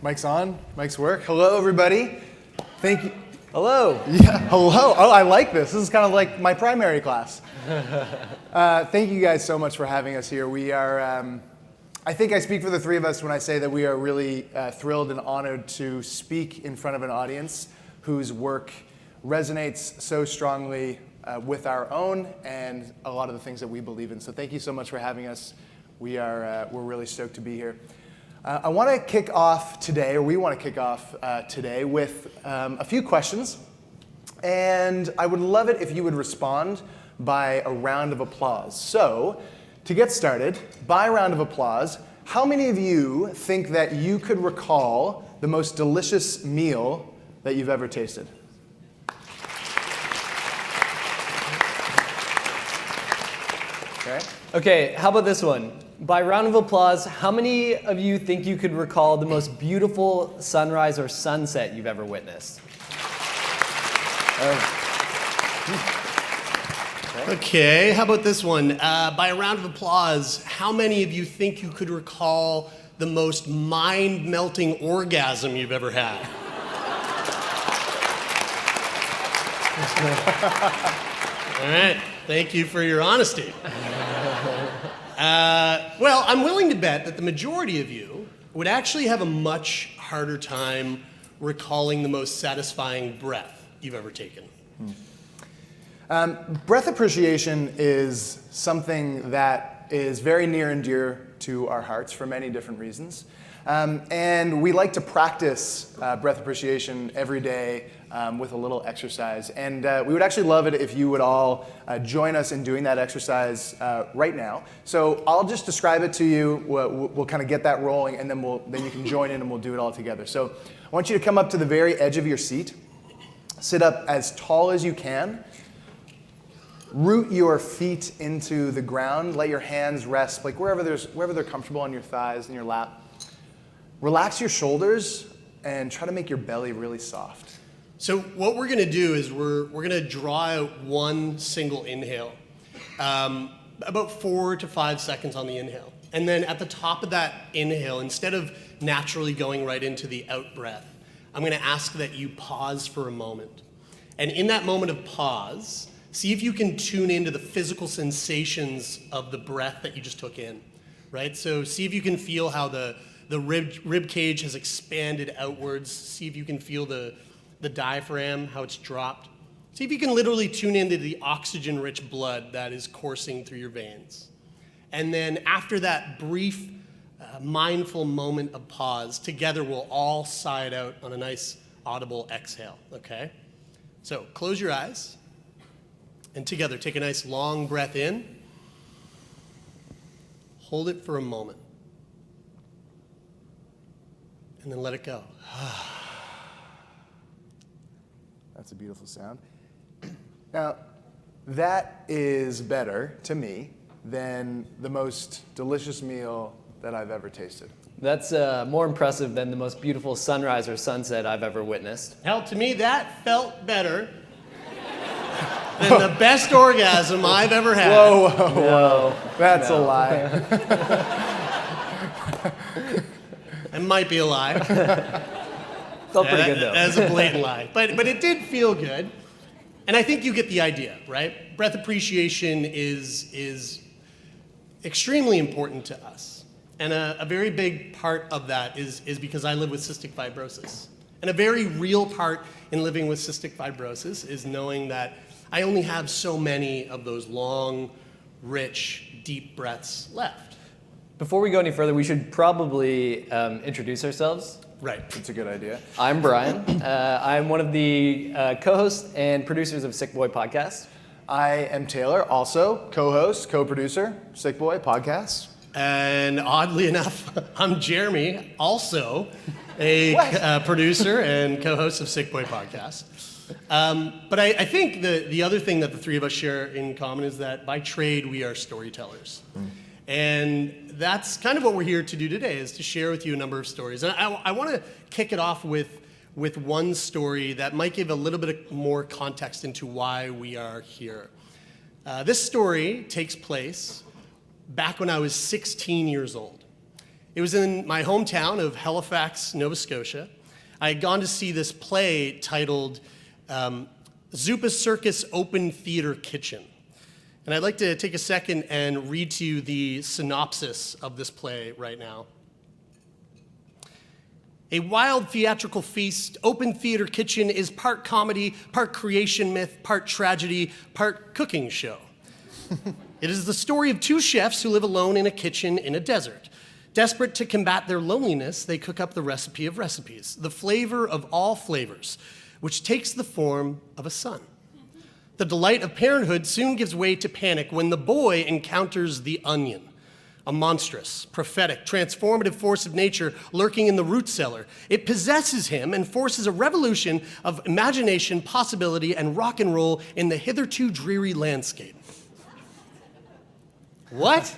Mic's on. Mic's work. Hello, everybody. Thank you. Hello. Yeah, hello. Oh, I like this. This is kind of like my primary class. Thank you guys so much for having us here. We are, I think I speak for the three of us when I say that we are really thrilled and honored to speak in front of an audience whose work resonates so strongly with our own and a lot of the things that we believe in. So thank you so much for having us. We're really stoked to be here. I want to kick off today, or we want to kick off today with a few questions. And I would love it if you would respond by a round of applause. So, to get started, by a round of applause, how many of you think that you could recall the most delicious meal that you've ever tasted? Okay, how about this one? By round of applause, how many of you think you could recall the most beautiful sunrise or sunset you've ever witnessed? Okay, how about this one? By a round of applause, how many of you think you could recall the most mind-melting orgasm you've ever had? All right, thank you for your honesty. Well, I'm willing to bet that the majority of you would actually have a much harder time recalling the most satisfying breath you've ever taken. Breath appreciation is something that is very near and dear to our hearts for many different reasons. And we like to practice breath appreciation every day with a little exercise. And we would actually love it if you would all join us in doing that exercise right now. So I'll just describe it to you. We'll kind of get that rolling, and then you can join in and we'll do it all together. So I want you to come up to the very edge of your seat. Sit up as tall as you can. Root your feet into the ground. Let your hands rest like wherever they're comfortable, on your thighs and your lap. Relax your shoulders and try to make your belly really soft. So what we're going to do is we're going to draw out one single inhale, about 4 to 5 seconds on the inhale. And then at the top of that inhale, instead of naturally going right into the out breath, I'm going to ask that you pause for a moment. And in that moment of pause, see if you can tune into the physical sensations of the breath that you just took in, right? So see if you can feel how the rib cage has expanded outwards. See if you can feel the diaphragm, how it's dropped. See if you can literally tune into the oxygen-rich blood that is coursing through your veins. And then after that brief, mindful moment of pause, together we'll all sigh it out on a nice audible exhale, okay? So close your eyes, and together take a nice long breath in. Hold it for a moment. And then let it go. That's a beautiful sound. Now, that is better to me than the most delicious meal that I've ever tasted. That's more impressive than the most beautiful sunrise or sunset I've ever witnessed. Hell, to me, that felt better than the best orgasm I've ever had. Whoa. That's a lie. It might be a lie. Felt pretty good, though. That's a blatant lie. But it did feel good. And I think you get the idea, right? Breath appreciation is extremely important to us. And a very big part of that is because I live with cystic fibrosis. And a very real part in living with cystic fibrosis is knowing that I only have so many of those long, rich, deep breaths left. Before we go any further, we should probably introduce ourselves. Right. That's a good idea. I'm Brian. I'm one of the co-hosts and producers of Sickboy Podcast. I am Taylor, also co-host, co-producer, Sickboy Podcast. And oddly enough, I'm Jeremie, also a producer and co-host of Sickboy Podcast. But I think the other thing that the three of us share in common is that by trade we are storytellers. And that's kind of what we're here to do today, is to share with you a number of stories. And I want to kick it off with one story that might give a little bit more context into why we are here. This story takes place back when I was 16 years old. It was in my hometown of Halifax, Nova Scotia. I had gone to see this play titled Zupa Circus Open Theater Kitchen. And I'd like to take a second and read to you the synopsis of this play right now. A wild theatrical feast, Open Theater Kitchen is part comedy, part creation myth, part tragedy, part cooking show. It is the story of two chefs who live alone in a kitchen in a desert. Desperate to combat their loneliness, they cook up the recipe of recipes, the flavor of all flavors, which takes the form of a son. The delight of parenthood soon gives way to panic when the boy encounters the onion, a monstrous, prophetic, transformative force of nature lurking in the root cellar. It possesses him and forces a revolution of imagination, possibility, and rock and roll in the hitherto dreary landscape. What?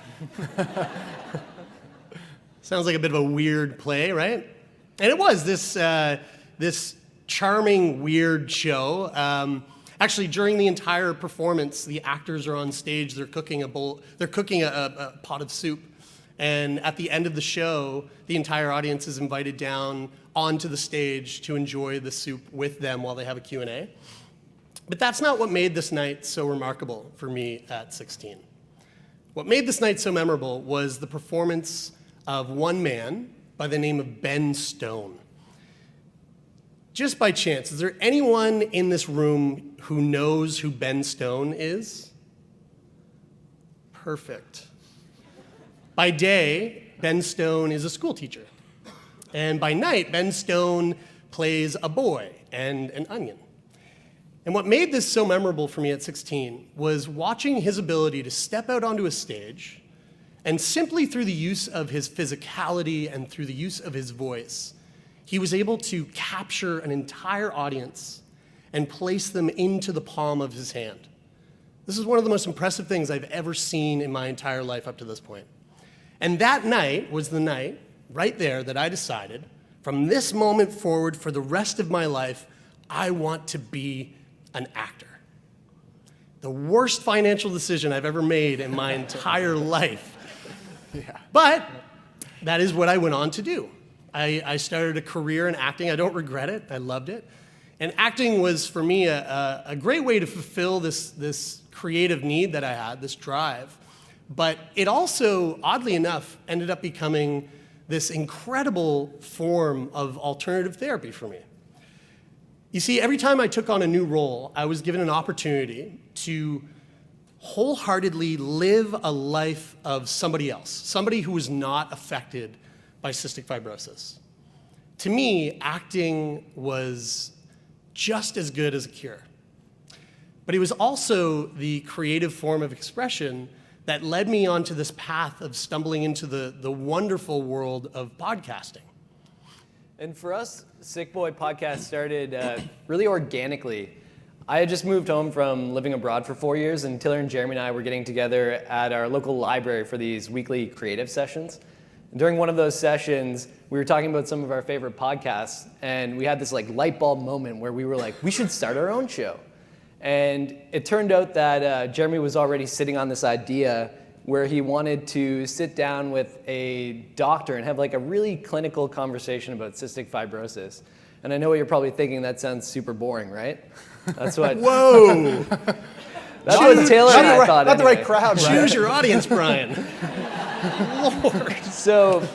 Sounds like a bit of a weird play, right? And it was this charming, weird show. Actually, during the entire performance, the actors are on stage. They're cooking a pot of soup, and at the end of the show, the entire audience is invited down onto the stage to enjoy the soup with them while they have a Q&A. But that's not what made this night so remarkable for me at 16. What made this night so memorable was the performance of one man by the name of Ben Stone. Just by chance, is there anyone in this room who knows who Ben Stone is? Perfect. By day, Ben Stone is a school teacher. And by night, Ben Stone plays a boy and an onion. And what made this so memorable for me at 16 was watching his ability to step out onto a stage and simply through the use of his physicality and through the use of his voice, he was able to capture an entire audience and place them into the palm of his hand. This is one of the most impressive things I've ever seen in my entire life up to this point. And that night was the night, right there, that I decided, from this moment forward for the rest of my life, I want to be an actor. The worst financial decision I've ever made in my entire life. Yeah. But that is what I went on to do. I started a career in acting. I don't regret it. I loved it. And acting was, for me, a great way to fulfill this creative need that I had, this drive. But it also, oddly enough, ended up becoming this incredible form of alternative therapy for me. You see, every time I took on a new role, I was given an opportunity to wholeheartedly live a life of somebody else, somebody who was not affected by cystic fibrosis. To me, acting was just as good as a cure. But it was also the creative form of expression that led me onto this path of stumbling into the wonderful world of podcasting. And for us, Sickboy Podcast started really organically. I had just moved home from living abroad for 4 years, and Taylor and Jeremie and I were getting together at our local library for these weekly creative sessions. And during one of those sessions, we were talking about some of our favorite podcasts, and we had this light bulb moment where we were like, we should start our own show. And it turned out that Jeremie was already sitting on this idea where he wanted to sit down with a doctor and have a really clinical conversation about cystic fibrosis. And I know what you're probably thinking, that sounds super boring, right? That's what. Whoa! That's what Taylor and I thought. Not the right crowd, Brian. Choose your audience, Brian. Lord. So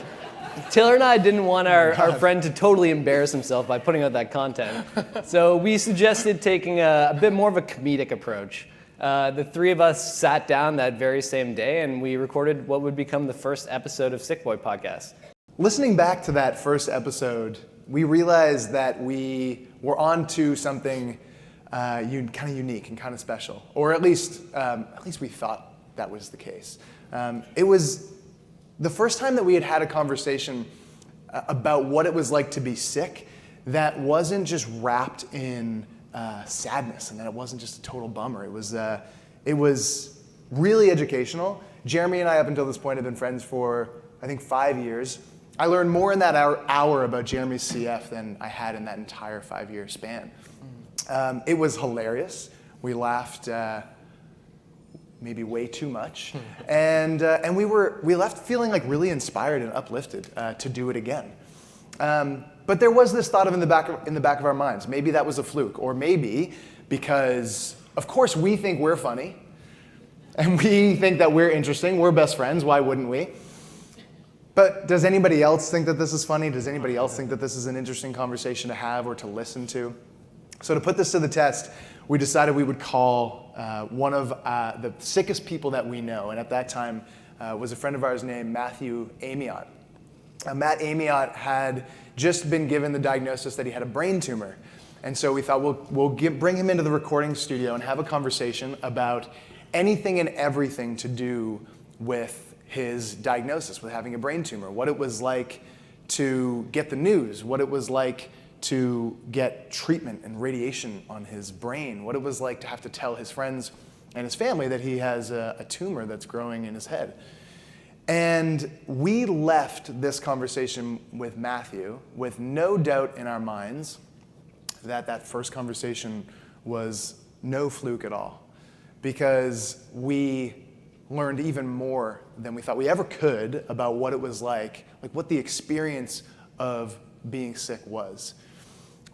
Taylor and I didn't want our friend to totally embarrass himself by putting out that content. So we suggested taking a bit more of a comedic approach. The three of us sat down that very same day and we recorded what would become the first episode of Sickboy Podcast. Listening back to that first episode, we realized that we were onto something kind of unique and kind of special, or at least we thought that was the case. It was the first time that we had a conversation about what it was like to be sick that wasn't just wrapped in sadness, and that it wasn't just a total bummer. It was really educational. Jeremie and I, up until this point, have been friends for, I think, 5 years. I learned more in that hour about Jeremie's CF than I had in that entire 5-year span. It was hilarious. We laughed maybe way too much. And we left feeling like really inspired and uplifted to do it again. But there was this thought in the back of our minds. Maybe that was a fluke, or maybe because, of course, we think we're funny, and we think that we're interesting. We're best friends. Why wouldn't we? But does anybody else think that this is funny? Does anybody else think that this is an interesting conversation to have or to listen to? So to put this to the test, we decided we would call one of the sickest people that we know, and at that time was a friend of ours named Matthew Amiot. Matt Amiot had just been given the diagnosis that he had a brain tumor. And so we thought we'll bring him into the recording studio and have a conversation about anything and everything to do with his diagnosis, with having a brain tumor, what it was like to get the news, what it was like to get treatment and radiation on his brain, what it was like to have to tell his friends and his family that he has a tumor that's growing in his head. And we left this conversation with Matthew with no doubt in our minds that first conversation was no fluke at all, because we learned even more than we thought we ever could about what it was like what the experience of being sick was.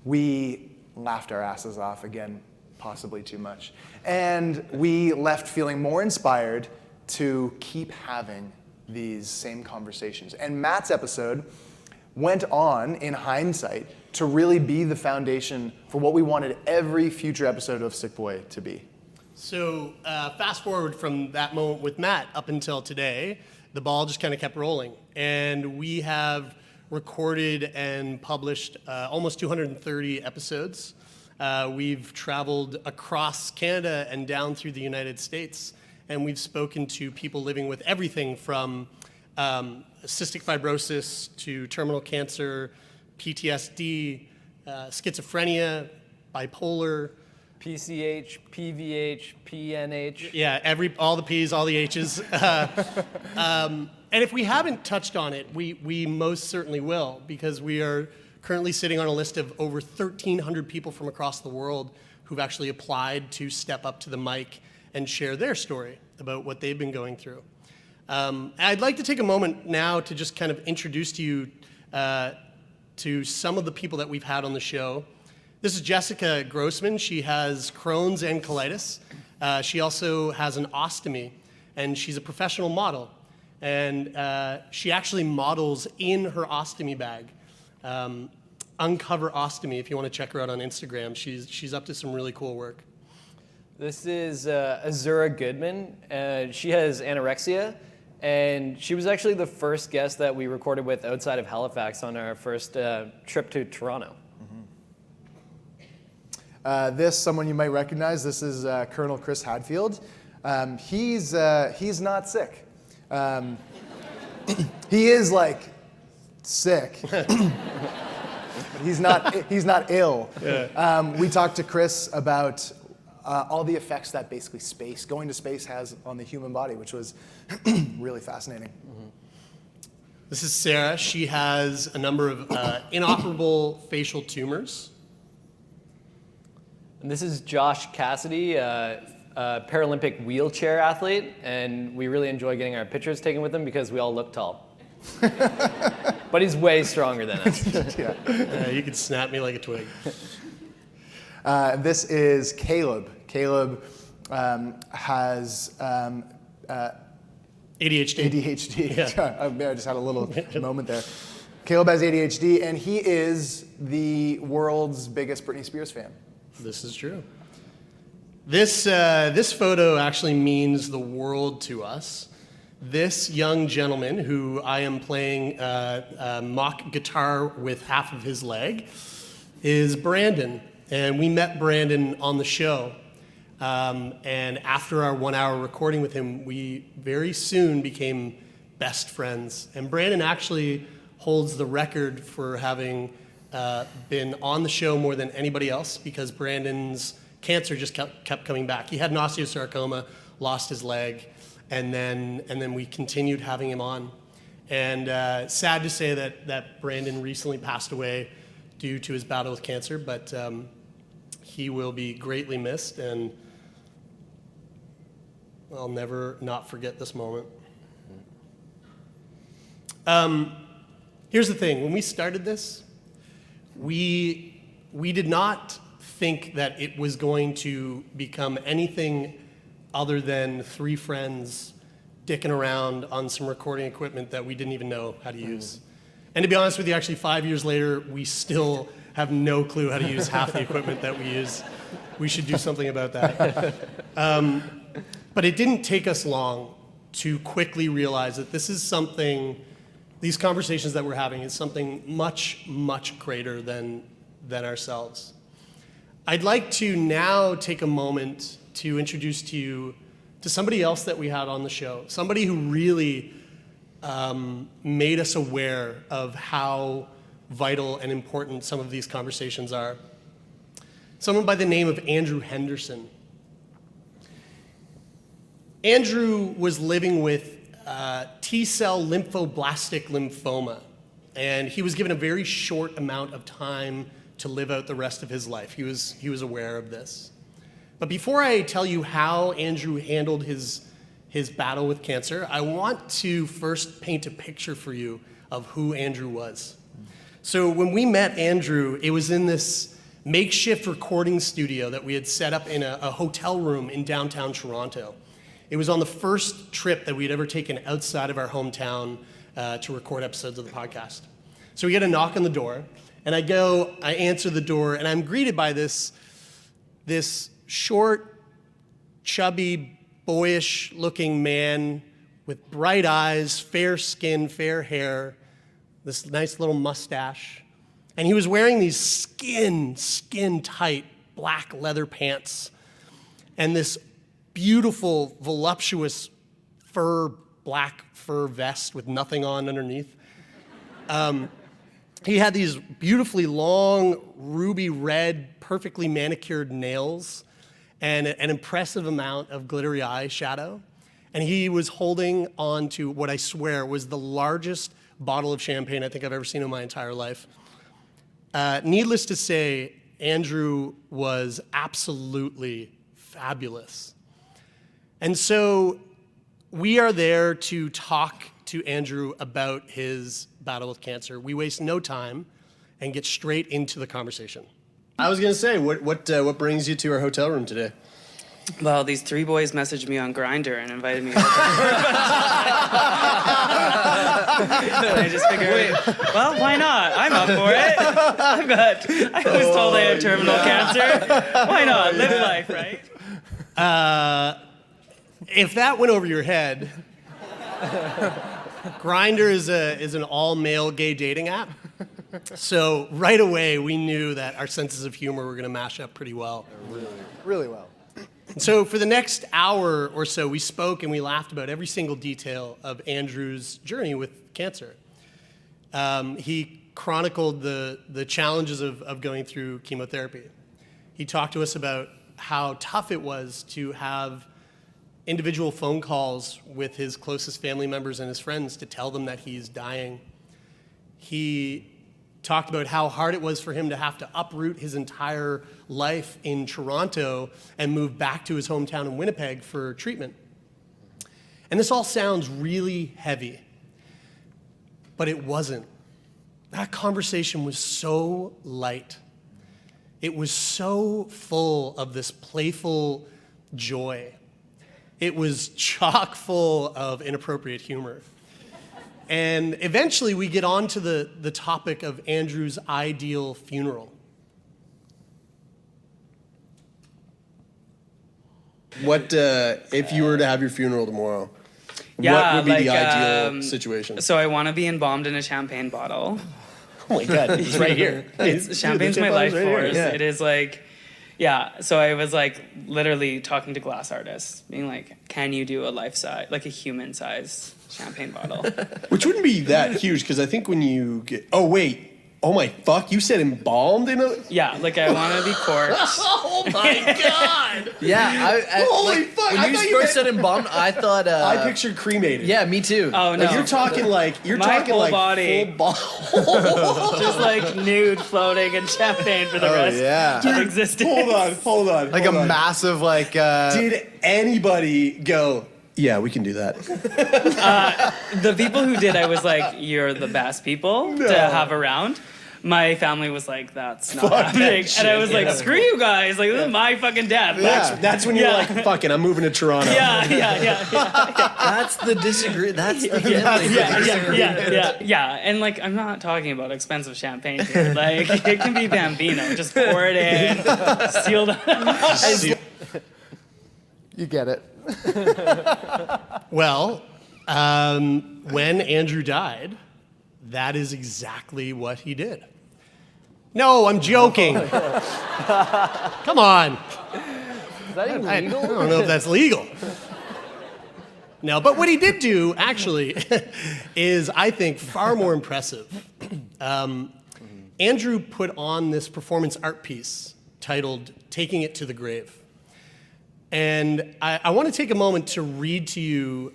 We laughed our asses off, again, possibly too much. And we left feeling more inspired to keep having these same conversations. And Matt's episode went on, in hindsight, to really be the foundation for what we wanted every future episode of Sickboy to be. So fast forward from that moment with Matt up until today, the ball just kind of kept rolling. And we have recorded and published almost 230 episodes. We've traveled across Canada and down through the United States, and we've spoken to people living with everything from cystic fibrosis to terminal cancer, PTSD, schizophrenia, bipolar, PCH, PVH, PNH. Yeah, all the P's, all the H's. And if we haven't touched on it, we most certainly will, because we are currently sitting on a list of over 1,300 people from across the world who've actually applied to step up to the mic and share their story about what they've been going through. I'd like to take a moment now to just kind of introduce to you to some of the people that we've had on the show. This is Jessica Grossman. She has Crohn's and colitis. She also has an ostomy, and she's a professional model. And she actually models in her ostomy bag. Uncover Ostomy, if you want to check her out on Instagram. She's up to some really cool work. This is Azura Goodman. She has anorexia, and she was actually the first guest that we recorded with outside of Halifax on our first trip to Toronto. This, someone you might recognize, this is Colonel Chris Hadfield. He's not sick. He is sick, but he's not ill. Yeah. We talked to Chris about all the effects that basically going to space has on the human body, which was really fascinating. Mm-hmm. This is Sarah. She has a number of inoperable facial tumors. And this is Josh Cassidy, a Paralympic wheelchair athlete, and we really enjoy getting our pictures taken with him because we all look tall. But he's way stronger than us. You could snap me like a twig. This is Caleb. Caleb has ADHD. Yeah. I just had a little moment there. Caleb has ADHD, and he is the world's biggest Britney Spears fan. This is true. This photo actually means the world to us. This young gentleman, who I am playing mock guitar with half of his leg, is Brandon. And we met Brandon on the show. And after our 1 hour recording with him, we very soon became best friends. And Brandon actually holds the record for having been on the show more than anybody else, because Brandon's cancer just kept coming back. He had an osteosarcoma, lost his leg, and then we continued having him on. And sad to say that Brandon recently passed away due to his battle with cancer, but he will be greatly missed. And I'll never not forget this moment. Here's the thing. When we started this, we did not think that it was going to become anything other than three friends dicking around on some recording equipment that we didn't even know how to use. And to be honest with you, actually 5 years later, we still have no clue how to use half the equipment that we use. We should do something about that. But it didn't take us long to quickly realize that this is something, these conversations that we're having is something much, much greater than ourselves. I'd like to now take a moment to introduce to you to somebody else that we had on the show, somebody who really made us aware of how vital and important some of these conversations are. Someone by the name of Andrew Henderson. Andrew was living with T-cell lymphoblastic lymphoma, and he was given a very short amount of time to live out the rest of his life. He was aware of this. But before I tell you how Andrew handled his battle with cancer, I want to first paint a picture for you of who Andrew was. So when we met Andrew, it was in this makeshift recording studio that we had set up in a hotel room in downtown Toronto. It was on the first trip that we'd ever taken outside of our hometown to record episodes of the podcast. So we get a knock on the door, and I answer the door, and I'm greeted by this short, chubby, boyish-looking man with bright eyes, fair skin, fair hair, this nice little mustache. And he was wearing these skin-tight black leather pants and this beautiful, voluptuous black fur vest with nothing on underneath. He had these beautifully long, ruby red, perfectly manicured nails and an impressive amount of glittery eyeshadow. And he was holding on to what I swear was the largest bottle of champagne I think I've ever seen in my entire life. Needless to say, Andrew was absolutely fabulous. And so we are there to talk to Andrew about his battle with cancer. We waste no time and get straight into the conversation. I was going to say, what brings you to our hotel room today? Well, these three boys messaged me on Grindr and invited me over. And I just figured, well, why not? I'm up for it. I was told I had terminal cancer. Why not? Live life, right? If that went over your head, Grindr is an all-male gay dating app. So right away, we knew that our senses of humor were going to mash up pretty well. Really well. So for the next hour or so, we spoke and we laughed about every single detail of Andrew's journey with cancer. He chronicled the challenges of going through chemotherapy. He talked to us about how tough it was to have individual phone calls with his closest family members and his friends to tell them that he's dying. He talked about how hard it was for him to have to uproot his entire life in Toronto and move back to his hometown in Winnipeg for treatment. And this all sounds really heavy, but it wasn't. That conversation was so light. It was so full of this playful joy. It was chock full of inappropriate humor. And eventually we get on to the topic of Andrew's ideal funeral. What if you were to have your funeral tomorrow? Yeah, what would be the like, ideal situation? So I want to be embalmed in a champagne bottle. Oh my God, it's right here. Champagne's my life right force. here. Yeah. It is like, yeah. So I was like literally talking to glass artists, being like, can you do a life-size, like a human-size champagne bottle? Which wouldn't be that huge, because I think when you get... Oh, wait. Oh, my fuck. You said embalmed in a... Yeah, like I want to be corpse. Oh, my God. Yeah, Holy like, fuck. When I you thought first you meant- said embalmed, I thought... I pictured cremated. Yeah, me too. Oh, no. Like, you're talking like... You're My talking whole like body. full body. Just like nude floating in champagne for the rest yeah. of existence. Hold on. Like a massive, like... Did anybody go, Yeah, we can do that. The people who did, I was like, you're the best people to have around. My family was like, that's not happening. And I was like, screw you guys. Like, this is my fucking death. That's when you're like, fuck it, I'm moving to Toronto. Yeah. That's the disagree. That's the family. Yeah. And like, I'm not talking about expensive champagne here. Like, it can be Bambino. Just pour it in, seal the. You get it. Well, when Andrew died, that is exactly what he did. No, I'm joking. Come on. Is that illegal? I don't know if that's legal. No, but what he did do, actually, is, I think, far more impressive. Andrew put on this performance art piece titled Taking It to the Grave. And I want to take a moment to read to you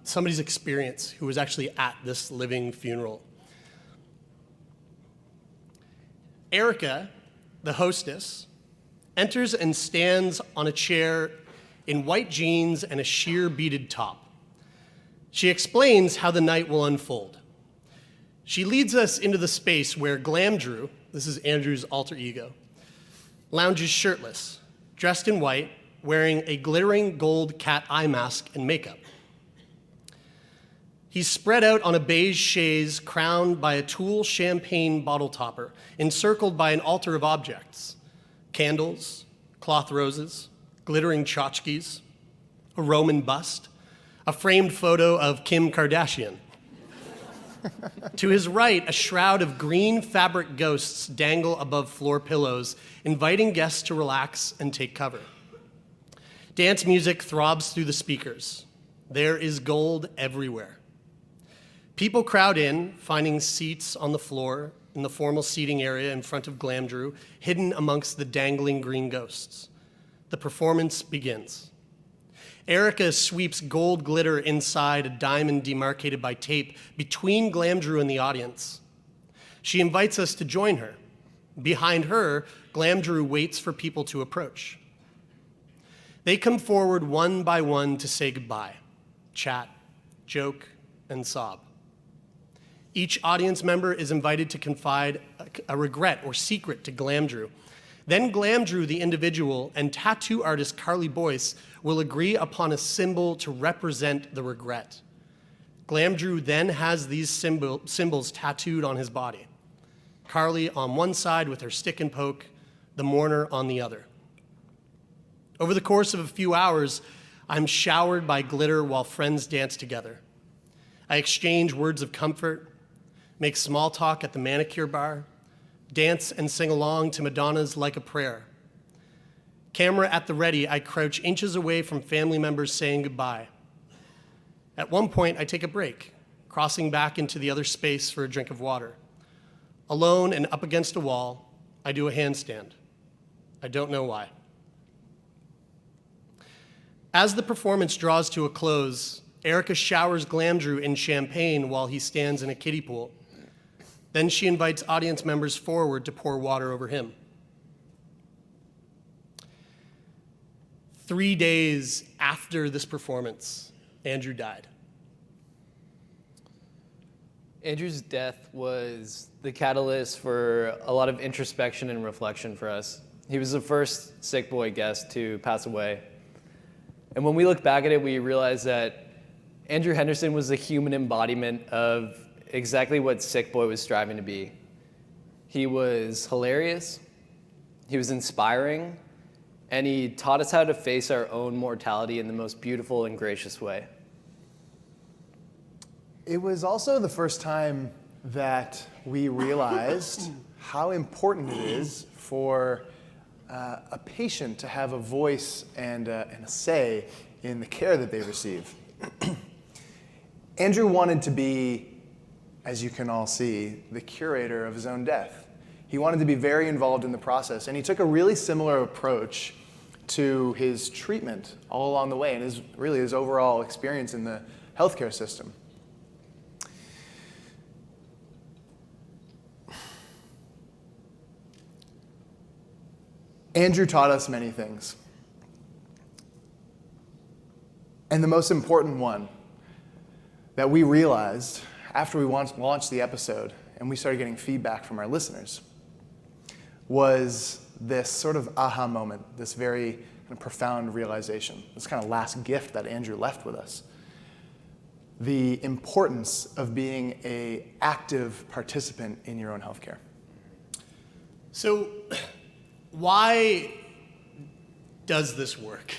somebody's experience who was actually at this living funeral. Erica, the hostess, enters and stands on a chair in white jeans and a sheer beaded top. She explains how the night will unfold. She leads us into the space where Glamdrew, this is Andrew's alter ego, lounges shirtless, dressed in white, wearing a glittering gold cat eye mask and makeup. He's spread out on a beige chaise crowned by a Tool champagne bottle topper, encircled by an altar of objects, candles, cloth roses, glittering tchotchkes, a Roman bust, a framed photo of Kim Kardashian. To his right, a shroud of green fabric ghosts dangle above floor pillows, inviting guests to relax and take cover. Dance music throbs through the speakers. There is gold everywhere. People crowd in, finding seats on the floor in the formal seating area in front of Glamdrew, hidden amongst the dangling green ghosts. The performance begins. Erica sweeps gold glitter inside a diamond demarcated by tape between Glamdrew and the audience. She invites us to join her. Behind her, Glamdrew waits for people to approach. They come forward one by one to say goodbye, chat, joke, and sob. Each audience member is invited to confide a regret or secret to Glamdrew. Then Glamdrew, the individual, and tattoo artist Carly Boyce will agree upon a symbol to represent the regret. Glamdrew then has these symbols tattooed on his body. Carly on one side with her stick and poke, the mourner on the other. Over the course of a few hours, I'm showered by glitter while friends dance together. I exchange words of comfort, make small talk at the manicure bar, dance and sing along to Madonna's Like a Prayer. Camera at the ready, I crouch inches away from family members saying goodbye. At one point, I take a break, crossing back into the other space for a drink of water. Alone and up against a wall, I do a handstand. I don't know why. As the performance draws to a close, Erica showers Glamdrew in champagne while he stands in a kiddie pool. Then she invites audience members forward to pour water over him. 3 days after this performance, Andrew died. Andrew's death was the catalyst for a lot of introspection and reflection for us. He was the first Sickboy guest to pass away. And when we look back at it, we realize that Andrew Henderson was the human embodiment of exactly what Sickboy was striving to be. He was hilarious, he was inspiring, and he taught us how to face our own mortality in the most beautiful and gracious way. It was also the first time that we realized how important it is for a patient to have a voice and a say in the care that they receive. Andrew wanted to be, as you can all see, the curator of his own death. He wanted to be very involved in the process, and he took a really similar approach to his treatment all along the way and his overall experience in the healthcare system. Andrew taught us many things. And the most important one that we realized after we launched the episode and we started getting feedback from our listeners was this sort of aha moment, this very kind of profound realization, this kind of last gift that Andrew left with us. The importance of being an active participant in your own healthcare. So why does this work?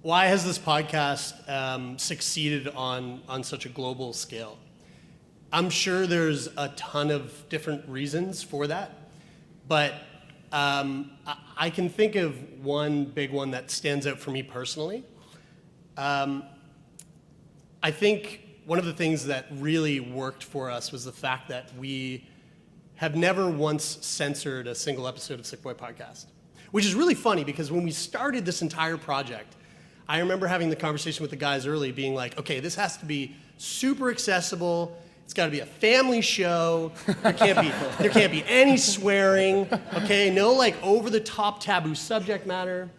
Why has this podcast succeeded on such a global scale? I'm sure there's a ton of different reasons for that, but I can think of one big one that stands out for me personally. I think one of the things that really worked for us was the fact that we have never once censored a single episode of Sickboy Podcast, which is really funny because when we started this entire project, I remember having the conversation with the guys early being like, okay, this has to be super accessible. It's got to be a family show. There can't be any swearing. Okay, no like over the top taboo subject matter.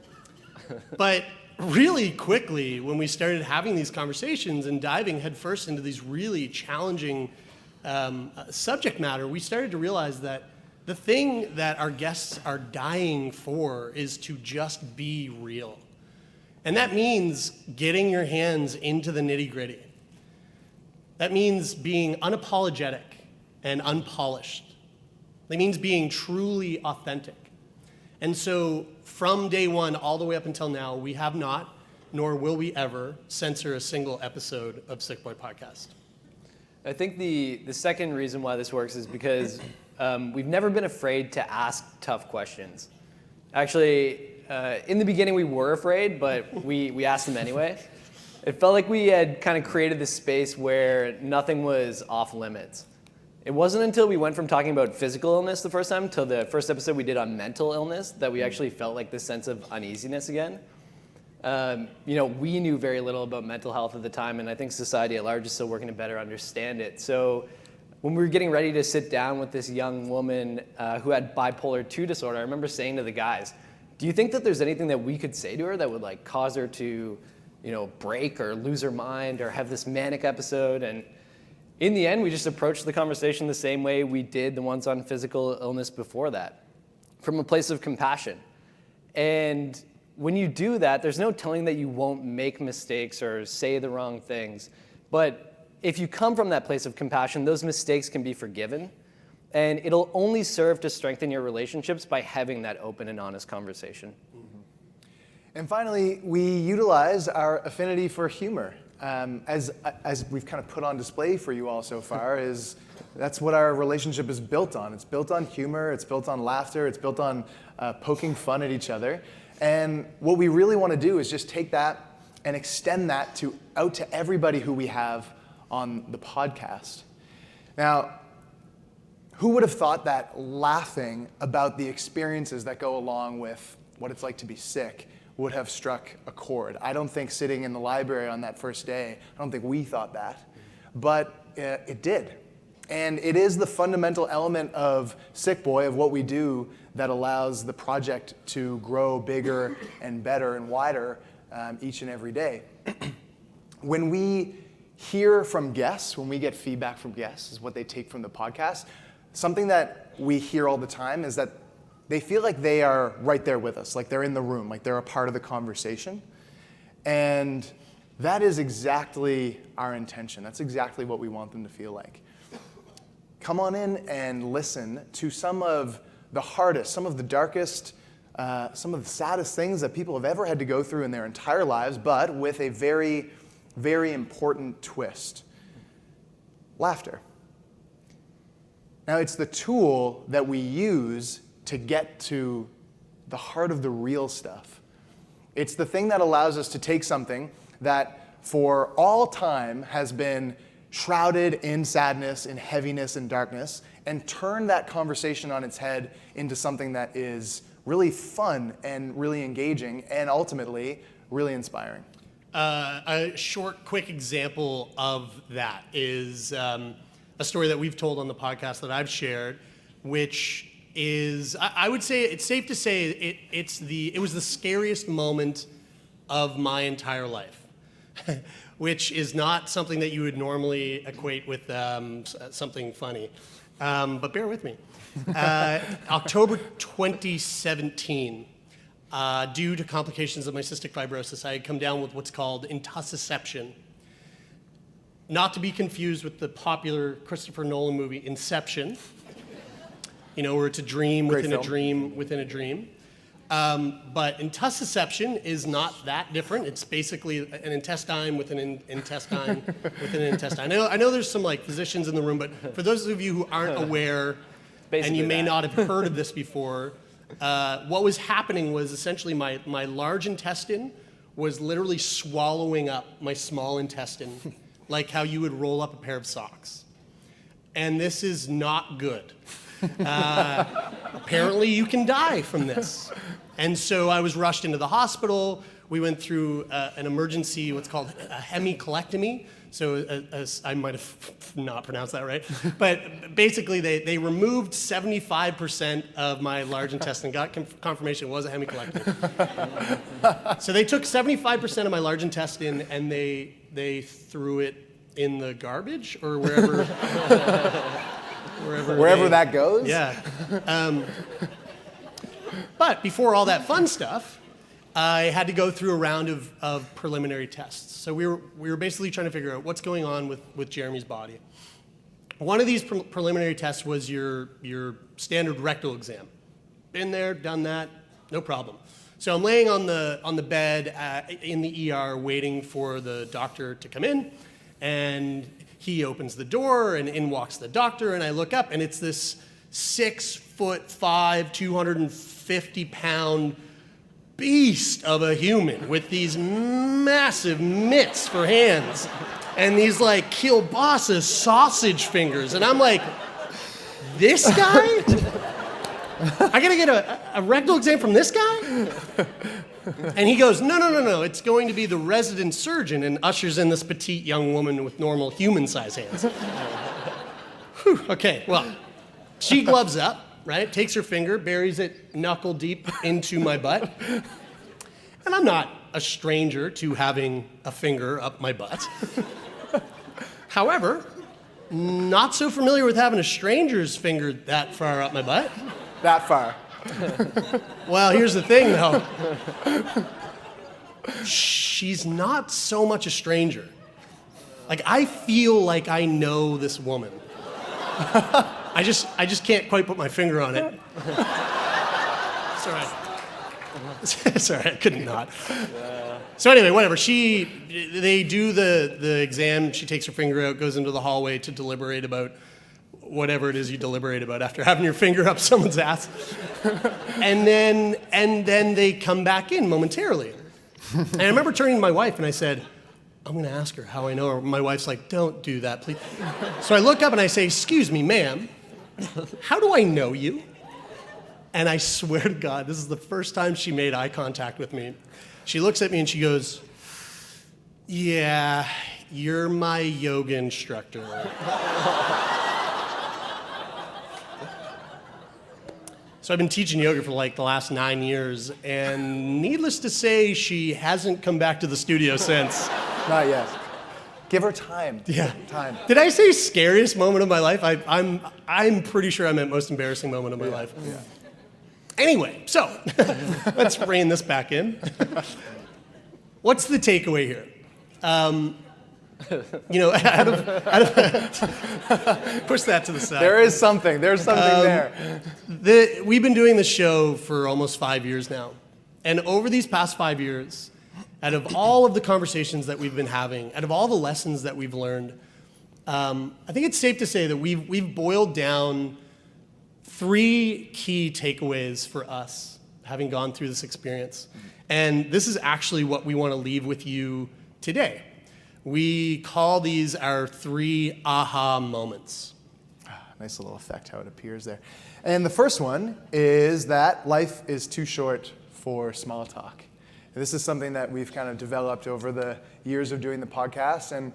But really quickly, when we started having these conversations and diving headfirst into these really challenging subject matter, we started to realize that the thing that our guests are dying for is to just be real. And that means getting your hands into the nitty-gritty. That means being unapologetic and unpolished. That means being truly authentic. And so from day one all the way up until now, we have not, nor will we ever, censor a single episode of Sickboy Podcast. I think the second reason why this works is because we've never been afraid to ask tough questions. Actually, in the beginning we were afraid, but we asked them anyway. It felt like we had kind of created this space where nothing was off limits. It wasn't until we went from talking about physical illness the first time to the first episode we did on mental illness that we actually felt like this sense of uneasiness again. We knew very little about mental health at the time, and I think society at large is still working to better understand it. So when we were getting ready to sit down with this young woman who had bipolar 2 disorder, I remember saying to the guys, do you think that there's anything that we could say to her that would like cause her to, break or lose her mind or have this manic episode? And in the end, we just approached the conversation the same way we did the ones on physical illness before that, from a place of compassion. And when you do that, there's no telling that you won't make mistakes or say the wrong things. But if you come from that place of compassion, those mistakes can be forgiven. And it'll only serve to strengthen your relationships by having that open and honest conversation. Mm-hmm. And finally, we utilize our affinity for humor. As we've kind of put on display for you all so far, that's what our relationship is built on. It's built on humor, it's built on laughter, it's built on poking fun at each other. And what we really want to do is just take that and extend that out to everybody who we have on the podcast. Now, who would have thought that laughing about the experiences that go along with what it's like to be sick would have struck a chord? I don't think sitting in the library on that first day, I don't think we thought that, but it did. And it is the fundamental element of Sickboy, of what we do, that allows the project to grow bigger and better and wider each and every day. When we hear from guests, when we get feedback from guests, is what they take from the podcast, something that we hear all the time is that they feel like they are right there with us, like they're in the room, like they're a part of the conversation. And that is exactly our intention. That's exactly what we want them to feel like. Come on in and listen to some of the hardest, some of the darkest, some of the saddest things that people have ever had to go through in their entire lives, but with a very, very important twist: laughter. Now, it's the tool that we use to get to the heart of the real stuff. It's the thing that allows us to take something that for all time has been shrouded in sadness, in heaviness, and darkness, and turn that conversation on its head into something that is really fun and really engaging and ultimately really inspiring. A short, quick example of that is a story that we've told on the podcast that I've shared, which is, I would say, it's safe to say it was the scariest moment of my entire life. which is not something that you would normally equate with something funny. But bear with me. October 2017, due to complications of my cystic fibrosis, I had come down with what's called intussusception. Not to be confused with the popular Christopher Nolan movie Inception, where it's a dream within a dream within a dream. But intussusception is not that different. It's basically an intestine within an intestine within an intestine. I know there's some physicians in the room, but for those of you who aren't aware, and you may not have heard of this before, what was happening was essentially my large intestine was literally swallowing up my small intestine, like how you would roll up a pair of socks. And this is not good. Apparently you can die from this. And so I was rushed into the hospital. We went through an emergency, what's called a hemicolectomy. So I might have not pronounced that right. But basically they removed 75% of my large intestine. Got confirmation it was a hemicolectomy. So they took 75% of my large intestine and they threw it in the garbage or wherever. Wherever that goes? Yeah. But before all that fun stuff, I had to go through a round of preliminary tests. So we were basically trying to figure out what's going on with Jeremie's body. One of these preliminary tests was your standard rectal exam. Been there, done that, no problem. So I'm laying on the bed in the ER waiting for the doctor to come in, and he opens the door, and in walks the doctor, and I look up, and it's this 6'5", 250-pound beast of a human with these massive mitts for hands and these kielbasa sausage fingers. And I'm like, this guy? I gotta get a rectal exam from this guy? And he goes, no, it's going to be the resident surgeon, and ushers in this petite young woman with normal human-sized hands. Whew, okay, well, she gloves up, right? Takes her finger, buries it knuckle deep into my butt. And I'm not a stranger to having a finger up my butt. However, not so familiar with having a stranger's finger that far up my butt. That far. Well, here's the thing, though. She's not so much a stranger. I feel like I know this woman. I just can't quite put my finger on it. It's all right. It's all right, I couldn't not. So anyway, whatever. They do the exam. She takes her finger out, goes into the hallway to deliberate about whatever it is you deliberate about after having your finger up someone's ass. And then they come back in momentarily. And I remember turning to my wife and I said, I'm going to ask her how I know her. My wife's like, don't do that, please. So I look up and I say, excuse me, ma'am, how do I know you? And I swear to God, this is the first time she made eye contact with me. She looks at me and she goes, yeah, you're my yoga instructor. So I've been teaching yoga for the last 9 years, and needless to say, she hasn't come back to the studio since. Not yet. Give her time. Yeah. Time. Did I say scariest moment of my life? I'm pretty sure I meant most embarrassing moment of my life. Yeah. Anyway, so let's rein this back in. What's the takeaway here? Push that to the side. There's something there. We've been doing this show for almost 5 years now. And over these past 5 years, out of all of the conversations that we've been having, out of all the lessons that we've learned, I think it's safe to say that we've boiled down 3 key takeaways for us, having gone through this experience. And this is actually what we want to leave with you today. We call these our 3 aha moments. Nice little effect how it appears there. And the first one is that life is too short for small talk. And this is something that we've kind of developed over the years of doing the podcast. And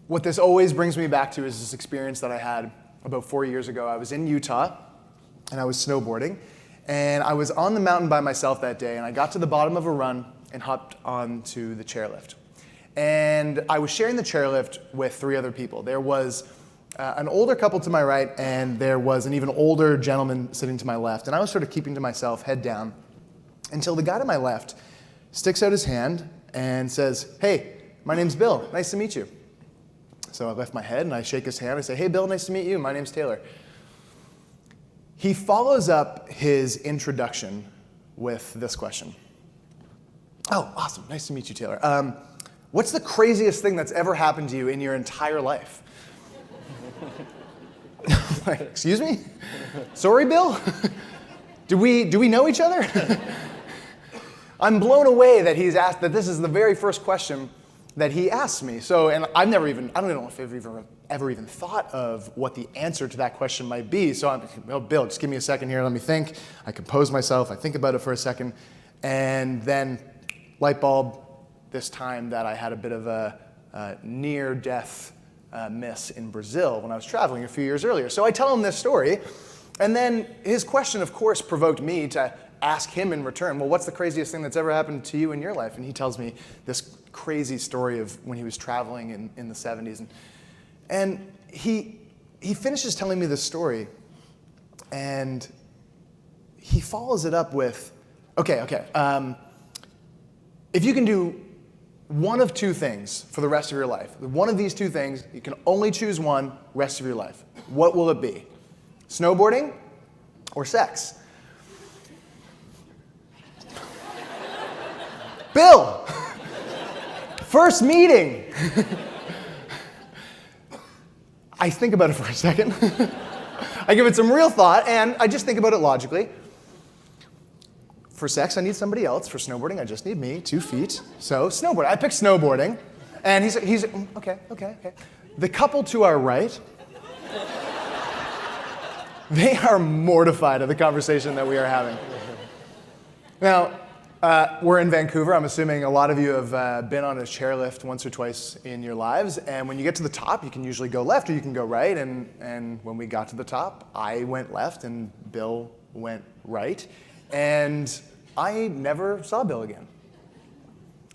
what this always brings me back to is this experience that I had about 4 years ago. I was in Utah and I was snowboarding. And I was on the mountain by myself that day, and I got to the bottom of a run, and hopped onto the chairlift. And I was sharing the chairlift with 3 other people. There was an older couple to my right, and there was an even older gentleman sitting to my left. And I was sort of keeping to myself, head down, until the guy to my left sticks out his hand and says, "Hey, my name's Bill. Nice to meet you." So I lift my head and I shake his hand. I say, "Hey, Bill, nice to meet you. My name's Taylor." He follows up his introduction with this question. "Oh, awesome. Nice to meet you, Taylor. What's the craziest thing that's ever happened to you in your entire life?" Like, excuse me? Sorry, Bill? Do we know each other? I'm blown away that he's asked, that this is the very first question that he asked me. So, and I don't know if I've ever even thought of what the answer to that question might be. So I'm, "Oh, Bill, just give me a second here, let me think." I compose myself, I think about it for a second, and then light bulb, this time that I had a bit of a near-death miss in Brazil when I was traveling a few years earlier. So I tell him this story, and then his question, of course, provoked me to ask him in return, "Well, what's the craziest thing that's ever happened to you in your life?" And he tells me this crazy story of when he was traveling in the 70s. And he finishes telling me this story, and he follows it up with, okay, if you can do one of 2 things for the rest of your life, one of these 2 things, you can only choose one rest of your life, what will it be? Snowboarding or sex? Bill, first meeting. I think about it for a second. I give it some real thought, and I just think about it logically. For sex, I need somebody else. For snowboarding, I just need me, 2 feet. So snowboarding. I picked snowboarding, and he's okay. The couple to our right, they are mortified at the conversation that we are having. Now, we're in Vancouver. I'm assuming a lot of you have been on a chairlift once or twice in your lives. And when you get to the top, you can usually go left or you can go right. And when we got to the top, I went left and Bill went right. And I never saw Bill again.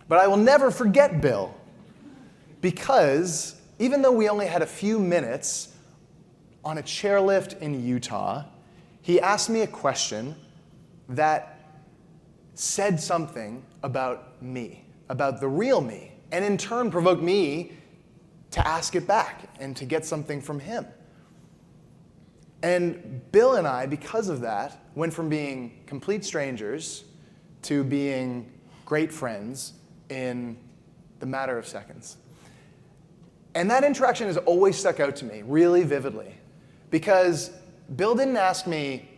But I will never forget Bill, because even though we only had a few minutes on a chairlift in Utah, he asked me a question that said something about me, about the real me, and in turn provoked me to ask it back and to get something from him. And Bill and I, because of that, went from being complete strangers to being great friends in the matter of seconds. And that interaction has always stuck out to me really vividly, because Bill didn't ask me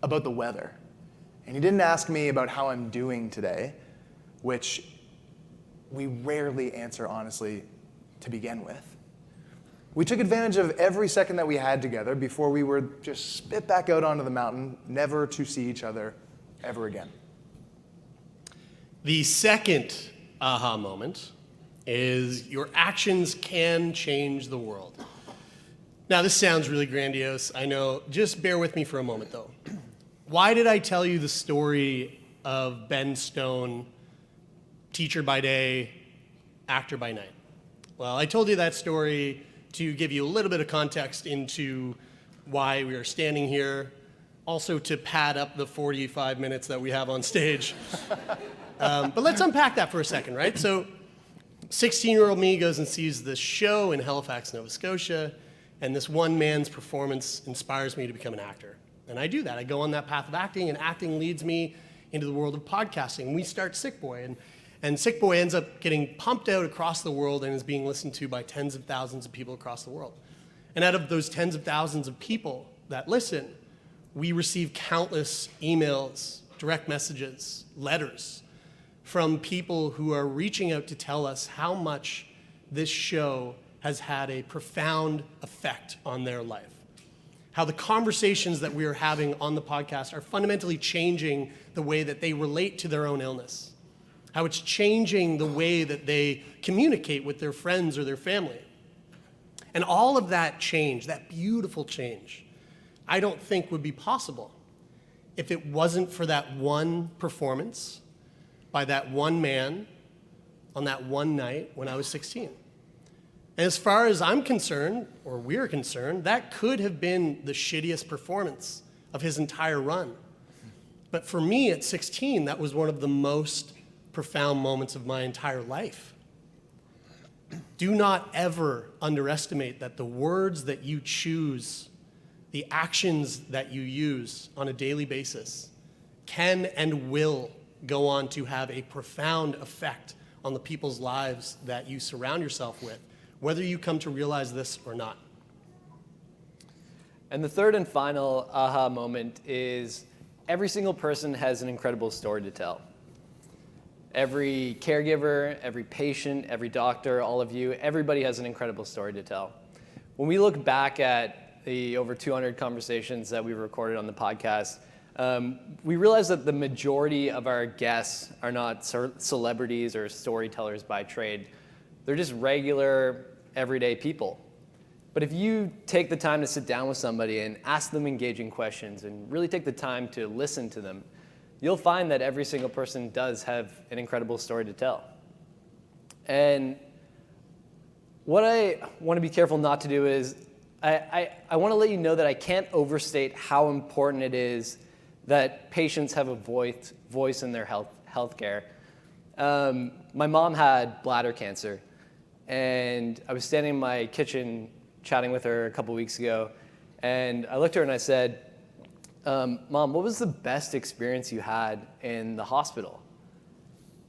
about the weather. And he didn't ask me about how I'm doing today, which we rarely answer honestly to begin with. We took advantage of every second that we had together before we were just spit back out onto the mountain, never to see each other ever again. The second aha moment is your actions can change the world. Now, this sounds really grandiose, I know. Just bear with me for a moment, though. Why did I tell you the story of Ben Stone, teacher by day, actor by night? Well, I told you that story to give you a little bit of context into why we are standing here, also to pad up the 45 minutes that we have on stage. But let's unpack that for a second, right? So 16-year-old me goes and sees this show in Halifax, Nova Scotia, and this one man's performance inspires me to become an actor. And I do that. I go on that path of acting, and acting leads me into the world of podcasting. We start Sickboy, and Sickboy ends up getting pumped out across the world and is being listened to by tens of thousands of people across the world. And out of those tens of thousands of people that listen, we receive countless emails, direct messages, letters from people who are reaching out to tell us how much this show has had a profound effect on their life. How the conversations that we are having on the podcast are fundamentally changing the way that they relate to their own illness. How it's changing the way that they communicate with their friends or their family. And all of that change, that beautiful change, I don't think would be possible if it wasn't for that one performance by that one man on that one night when I was 16. And as far as I'm concerned, or we're concerned, that could have been the shittiest performance of his entire run. But for me at 16, that was one of the most profound moments of my entire life. Do not ever underestimate that the words that you choose, the actions that you use on a daily basis, can and will go on to have a profound effect on the people's lives that you surround yourself with, whether you come to realize this or not. And the third and final aha moment is every single person has an incredible story to tell. Every caregiver, every patient, every doctor, all of you, everybody has an incredible story to tell. When we look back at the over 200 conversations that we recorded on the podcast, we realize that the majority of our guests are not celebrities or storytellers by trade. They're just regular, everyday people. But if you take the time to sit down with somebody and ask them engaging questions and really take the time to listen to them, you'll find that every single person does have an incredible story to tell. And what I want to be careful not to do is I want to let you know that I can't overstate how important it is that patients have a voice in their healthcare. My mom had bladder cancer, and I was standing in my kitchen chatting with her a couple weeks ago, and I looked at her and I said, Mom, what was the best experience you had in the hospital?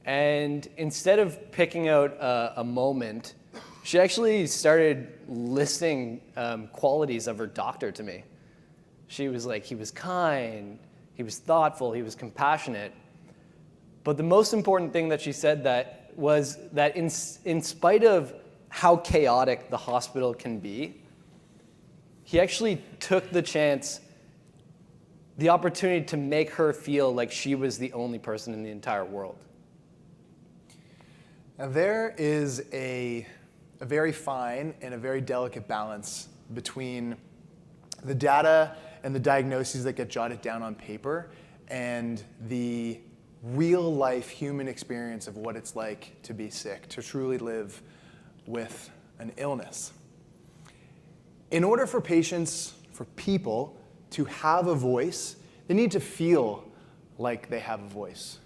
And instead of picking out a moment, she actually started listing qualities of her doctor to me. She was like, he was kind, he was thoughtful, he was compassionate. But the most important thing that she said that was that in spite of how chaotic the hospital can be, he actually took the opportunity to make her feel like she was the only person in the entire world. Now there is a very fine and a very delicate balance between the data and the diagnoses that get jotted down on paper and the real life human experience of what it's like to be sick, to truly live with an illness. In order for patients, for people to have a voice, they need to feel like they have a voice.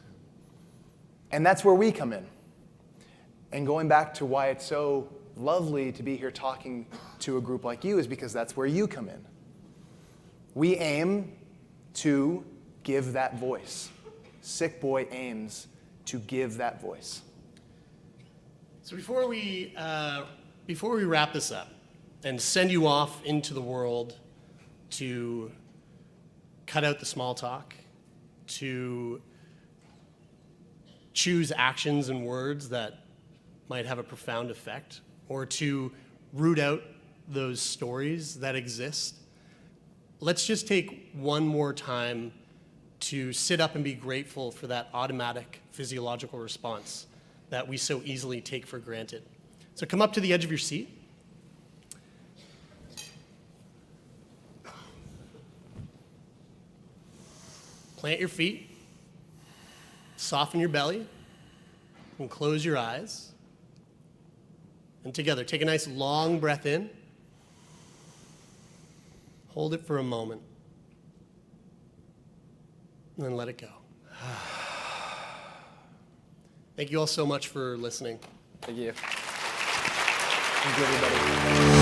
And that's where we come in. And going back to why it's so lovely to be here talking to a group like you is because that's where you come in. We aim to give that voice. Sickboy aims to give that voice. So before we wrap this up and send you off into the world to cut out the small talk, to choose actions and words that might have a profound effect, or to root out those stories that exist, let's just take one more time to sit up and be grateful for that automatic physiological response that we so easily take for granted. So come up to the edge of your seat. Plant your feet, soften your belly, and close your eyes. And together, take a nice long breath in. Hold it for a moment. And then let it go. Thank you all so much for listening. Thank you. Thank you, everybody.